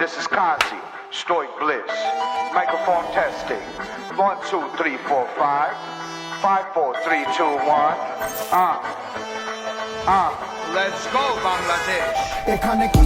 This is Kazi, Stoic Bliss. Microphone testing. 1, 2, 3, 4, 5. 5, 4, 3, 2, 1. Let's go, Bangladesh. এখানে কি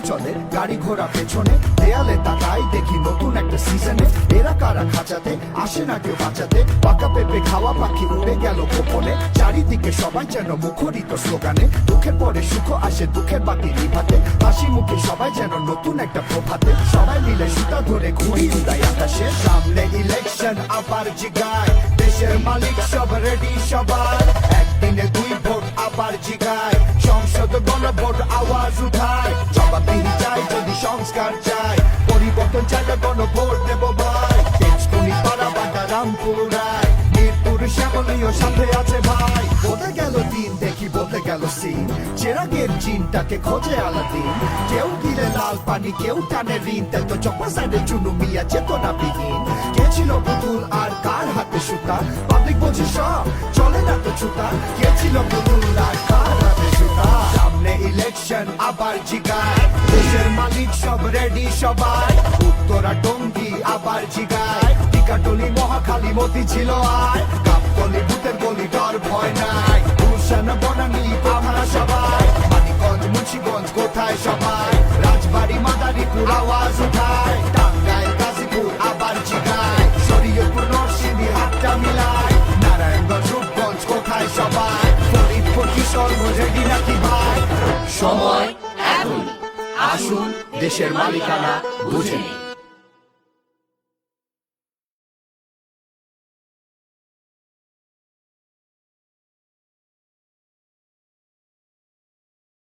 চলে গাড়ি ঘোড়া পেছনে দেয়ালে তাকাই দেখি নতুন একটা সিজনে এরা কারা খাঁচাতে আসে না কেউ বাঁচাতে পাকা পেঁপে খাওয়া পাখি উড়ে গেল গোপনে চারিদিকে সবাই যেন মুখরিত স্লোগানে দুঃখের পরে সুখ আসে দুঃখের বাতি নিভাতে হাসি মুখে সবাই যেন নতুন একটা প্রভাতে সবাই মিলে সুতা ধরে ঘুরি উড়াই আকাশে সামনে ইলেকশন আবার জিগায় দেশের মালিক সব রেডি সবার একদিনে 2 ভোট আবার জিগায় সংসদ গণভোট আওয়াজ উঠায় জবাবদিহি চাই যদি সংস্কার চাই পরিবর্তন চাইলে গণভোট দেব ভাই তেজকুনি পাড়া বাটা রামপুর রায় মিরপুর শ্যামলীয় সাথে আছে ভাই বদলে গেল দিন দেখি বদলে গেল সিন চেরাগের চিনটাকে খোঁজে আলাদিন কেউ দিলে লাল পানি কেউ টানে ঋণ তাই তো চপ্পা সাইডে চুনু মিয়া চেতনা বিহীন কে ছিল পুতুল আর কার হাতে সুতা পাবলিক বলছে সব চলে না তো ছুতা কে ছিল পুতুল আর কার হাতে সুতা সামনে ইলেকশন আবার জিগায় দেশের মালিক সব রেডি সবাই উত্তরা টঙ্গী আবার জিগায় টিকাটলি মহাখালী মতি ছিল আয় কাপতলি ভূতের গলি ডর ভয় নাই গুলশান বনানী আমরা সবাই মানিকগঞ্জ মুন্সিগঞ্জ কোথায় সবাই রাজবাড়ি মাদারীপুর আওয়াজ উঠায় টাঙ্গাইল গাজীপুর আবার জিগায় শরীয়তপুর নরসিংদী হাতটা মিলায় নারায়ণগঞ্জ রূপগঞ্জ কোথায় সবাই ফরিদপুর কিশোরগঞ্জ রেডি নাকি ভাই সময় এখন আসুন দেশের মালিকানা বুঝে নিন।